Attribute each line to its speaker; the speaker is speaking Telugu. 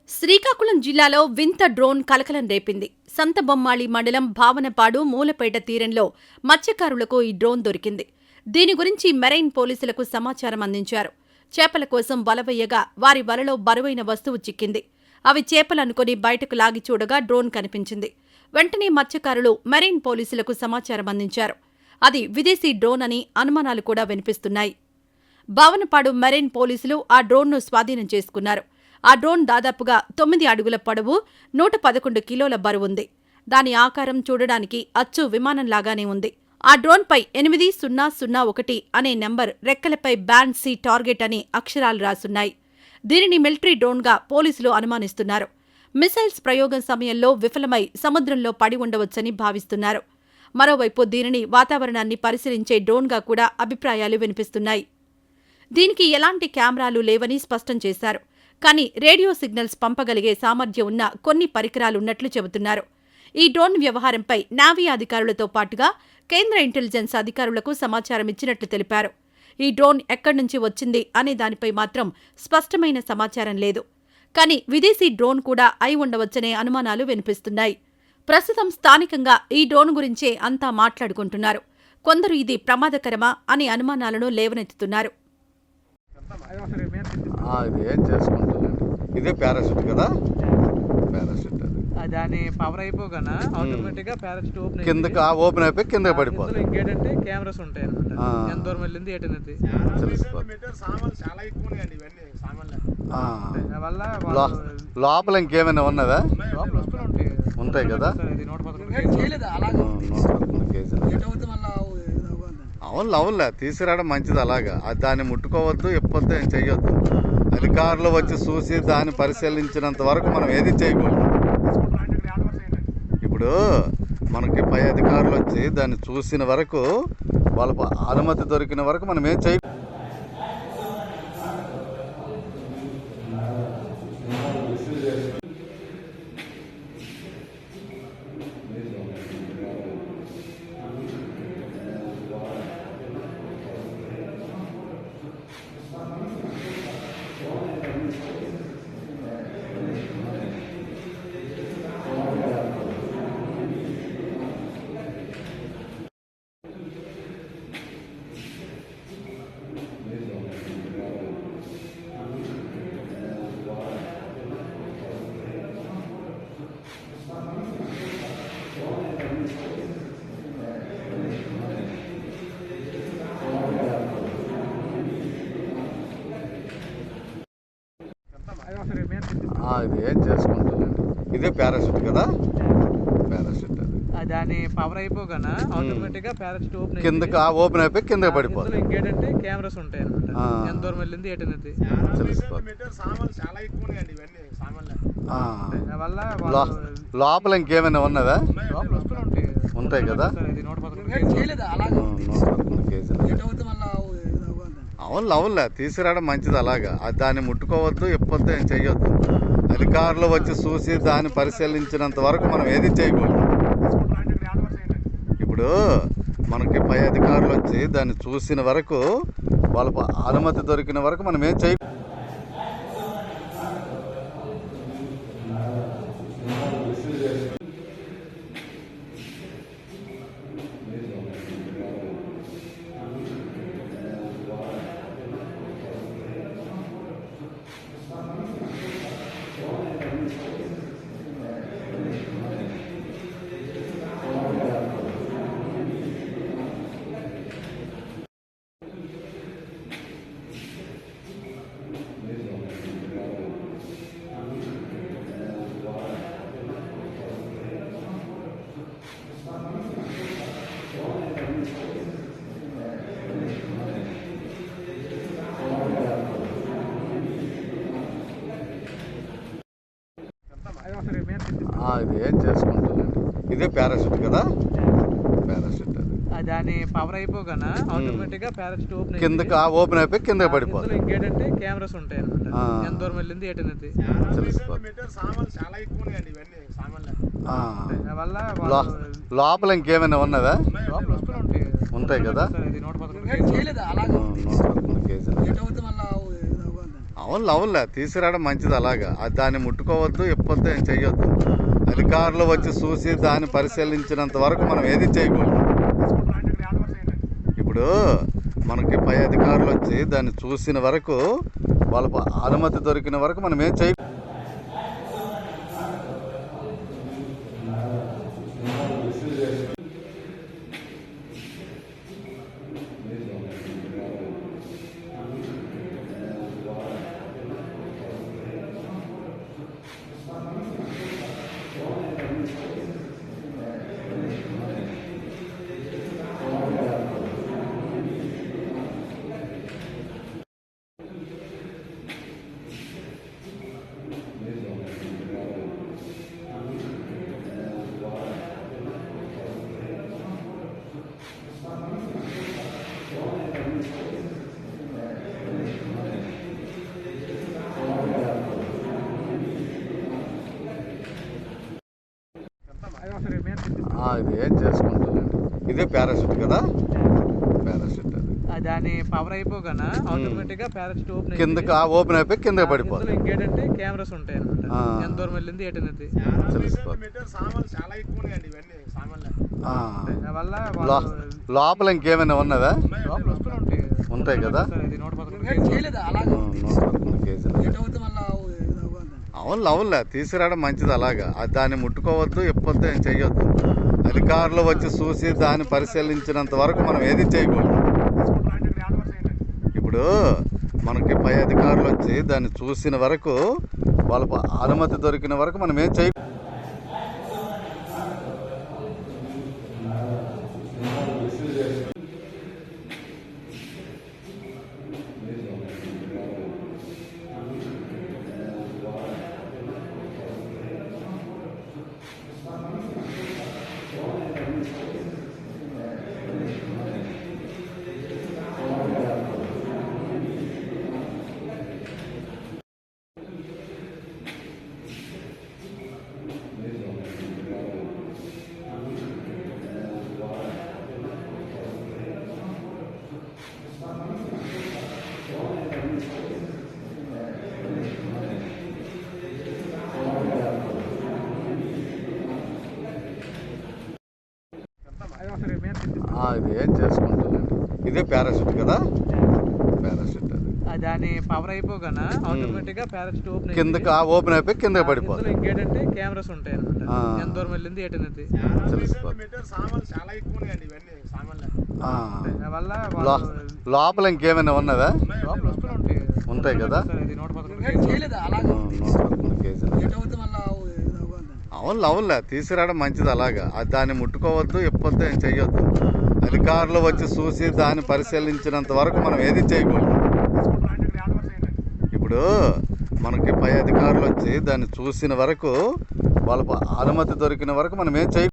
Speaker 1: శ్రీకాకుళం జిల్లాలో వింత డ్రోన్ కలకలం రేపింది. సంతబొమ్మాళి మండలం భావనపాడు మూలపేట తీరంలో మత్స్యకారులకు ఈ డ్రోన్ దొరికింది. దీని గురించి మెరైన్ పోలీసులకు సమాచారం అందించారు. చేపల కోసం వల వేయగా వారి వలలో బరువైన వస్తువు చిక్కింది. అవి చేపలనుకుని బయటకు లాగి చూడగా డ్రోన్ కనిపించింది. వెంటనే మత్స్యకారులు మెరైన్ పోలీసులకు సమాచారం అందించారు. అది విదేశీ డ్రోన్ అని అనుమానాలు కూడా వినిపిస్తున్నాయి. భావనపాడు మెరైన్ పోలీసులు ఆ డ్రోన్ను స్వాధీనం చేసుకున్నారు. ఆ డ్రోన్ దాదాపుగా 9 అడుగుల పొడవు, 111 కిలోల బరువుంది. దాని ఆకారం చూడడానికి అచ్చు విమానంలాగానే ఉంది. ఆ డ్రోన్పై 8001 అనే నెంబర్, రెక్కలపై బ్యాండ్ సి టార్గెట్ అనే అక్షరాలు రాసున్నాయి. దీనిని మిలిటరీ డ్రోన్గా పోలీసులు అనుమానిస్తున్నారు. మిసైల్స్ ప్రయోగం సమయంలో విఫలమై సముద్రంలో పడి ఉండవచ్చని భావిస్తున్నారు. మరోవైపు దీనిని వాతావరణాన్ని పరిశీలించే డ్రోన్గా కూడా అభిప్రాయాలు వినిపిస్తున్నాయి. దీనికి ఎలాంటి కెమెరాలు లేవని స్పష్టం చేశారు. కానీ రేడియో సిగ్నల్స్ పంపగలిగే సామర్థ్యం ఉన్న కొన్ని పరికరాలున్నట్లు చెబుతున్నారు. ఈ డ్రోన్ వ్యవహారంపై నావీ అధికారులతో పాటుగా కేంద్ర ఇంటెలిజెన్స్ అధికారులకు సమాచారం ఇచ్చినట్లు తెలిపారు. ఈ డ్రోన్ ఎక్కడి నుంచి వచ్చింది అనే దానిపై మాత్రం స్పష్టమైన సమాచారం లేదు. కానీ విదేశీ డ్రోన్ కూడా అయి ఉండవచ్చనే అనుమానాలు వినిపిస్తున్నాయి. ప్రస్తుతం స్థానికంగా ఈ డ్రోన్ గురించే అంతా మాట్లాడుకుంటున్నారు. కొందరు ఇది ప్రమాదకరమా అనే అనుమానాలను లేవనెత్తుతున్నారు.
Speaker 2: ఇది ఏం చేసుకుంటుంది? ఇదే పారాషూట్ కదా, పారాషూట్ అది
Speaker 3: దాని పవర్ అయిపోగానే ఆటోమేటిక్ గా పారాషూట్
Speaker 2: ఓపెన్ అయిపోయి కింద పడిపోతుంది.
Speaker 3: ఇంకేంటంటే కెమెరాస్ ఉంటాయి అన్నమాట. ఎంత దూరం వెళ్ళింది ఏంటనేది
Speaker 2: లోపల ఇంకేమైనా ఉన్నదా? ఉంటాయి కదా. అవునులే తీసుకురావడం మంచిది. అలాగా దాన్ని ముట్టుకోవద్దు, ఎప్పొద్దు ఏం చెయ్యొద్దు. అధికారులు వచ్చి చూసి దాన్ని పరిశీలించినంత వరకు మనం ఏది చేయకూడదు. ఇప్పుడు మనకి పై అధికారులు వచ్చి దాన్ని చూసిన వరకు, వాళ్ళ అనుమతి దొరికిన వరకు మనం ఏం చేయ. ఇది ఏం చేసుకుంటుంది? ఇదే పారాషూట్ కదా, పారాషూట్ అది
Speaker 3: దాని పవర్ అయిపోగానే ఆటోమేటిక్ గా పారాషూట్
Speaker 2: ఓపెన్ అయిపోయి కింద పడిపోతుంది.
Speaker 3: ఇంకేంటంటే కెమెరాస్ ఉంటాయి అన్నమాట. ఎంత దూరం వెళ్ళింది ఏంటనేది
Speaker 2: లోపల ఇంకేమైనా ఉన్నదా? ఉంటాయి కదా. అవునులే తీసుకురావడం మంచిది. అలాగా దాన్ని ముట్టుకోవద్దు, ఎప్పొద్దు ఏం చెయ్యొద్దు. అధికారులు వచ్చి చూసి దాన్ని పరిశీలించినంత వరకు మనం ఏది చేయకూడదు. ఇప్పుడు మనకి పై అధికారులు వచ్చి దాన్ని చూసిన వరకు, వాళ్ళ అనుమతి దొరికిన వరకు మనం ఏం చేయ. ఇది ఏం చేసుకుంటుంది? ఇదే పారాషూట్ కదా, పారాషూట్ అది
Speaker 3: దాని పవర్ అయిపోగానే ఆటోమేటిక్ గా పారాషూట్
Speaker 2: ఓపెన్ అయిపోయి కింద పడిపోతుంది.
Speaker 3: ఇంకేంటంటే కెమెరాస్ ఉంటాయి అన్నమాట. ఎంత దూరం వెళ్ళింది ఏంటనేది
Speaker 2: లోపల ఇంకేమైనా ఉన్నదా? ఉంటాయి కదా. అవునులే తీసుకురావడం మంచిది అలాగా దాన్ని ముట్టుకోవద్దు, ఇప్పొద్దు, ఏం చెయ్యొద్దు. అధికారులు వచ్చి చూసి దాన్ని పరిశీలించినంత వరకు మనం ఏది చేయకూడదు. ఇప్పుడు మనకి పై అధికారులు వచ్చి దాన్ని చూసిన వరకు, వాళ్ళ అనుమతి దొరికిన వరకు మనం ఏం చేయ. ఇది ఏం చేసుకుంటుంది, ఇదే పారాషూట్ కదా, పారాషూట్ అది.
Speaker 3: దాని పవర్ అయిపోగానే ఆటోమేటిక్ గా పారాషూట్ ఓపెన్
Speaker 2: కిందకి ఓపెన్ అయిపోయి కిందకి పడిపోతుంది.
Speaker 3: ఇంకేంటంటే కెమెరాస్ ఉంటాయి అనమాట, ఎంత దూరం వెళ్ళింది ఏంటనేది
Speaker 2: లోపల ఇంకేమైనా ఉన్నదా?
Speaker 3: లోపల వస్తూనే ఉంటాయి.
Speaker 2: ఉంటాయి కదా.
Speaker 3: ఇది 111 కేజీలు.
Speaker 2: అవునులే తీసుకురావడం మంచిది అలాగా దాన్ని ముట్టుకోవద్దు, ఇప్పొద్దు, ఏం చెయ్యొద్దు. అధికారులు వచ్చి చూసి దాన్ని పరిశీలించినంత వరకు మనం ఏది చేయకూడదు. ఇప్పుడు మనకి పై అధికారులు వచ్చి దాన్ని చూసిన వరకు, వాళ్ళ అనుమతి దొరికిన వరకు మనం ఏం చేయ. ఇది ఏం చేసుకుంటుంది, ఇదే పారాషూట్ కదా, పారాషూట్ అది.
Speaker 3: దాని పవర్ అయిపోగానే ఆటోమేటిక్ గా పారాషూట్ ఓపెన్
Speaker 2: కిందకి ఓపెన్ అయిపోయి కిందకి పడిపోతుంది.
Speaker 3: ఇంకేంటంటే కెమెరాస్ ఉంటాయి అనమాట, ఎంత దూరం వెళ్ళింది ఏంటనేది
Speaker 2: లోపల ఇంకేమైనా ఉన్నదా?
Speaker 3: లోపల వస్తూనే ఉంటాయి.
Speaker 2: ఉంటాయి కదా.
Speaker 3: ఇది 111 కేజీలు.
Speaker 2: అవునులే తీసుకురావడం మంచిది అలాగా దాన్ని ముట్టుకోవద్దు, ఇప్పొద్దు, ఏం చెయ్యొద్దు. అధికారులు వచ్చి చూసి దాన్ని పరిశీలించినంత వరకు మనం ఏది చేయకూడదు. ఇప్పుడు మనకి పై అధికారులు వచ్చి దాన్ని చూసిన వరకు, వాళ్ళ అనుమతి దొరికిన వరకు మనం ఏం చేయ.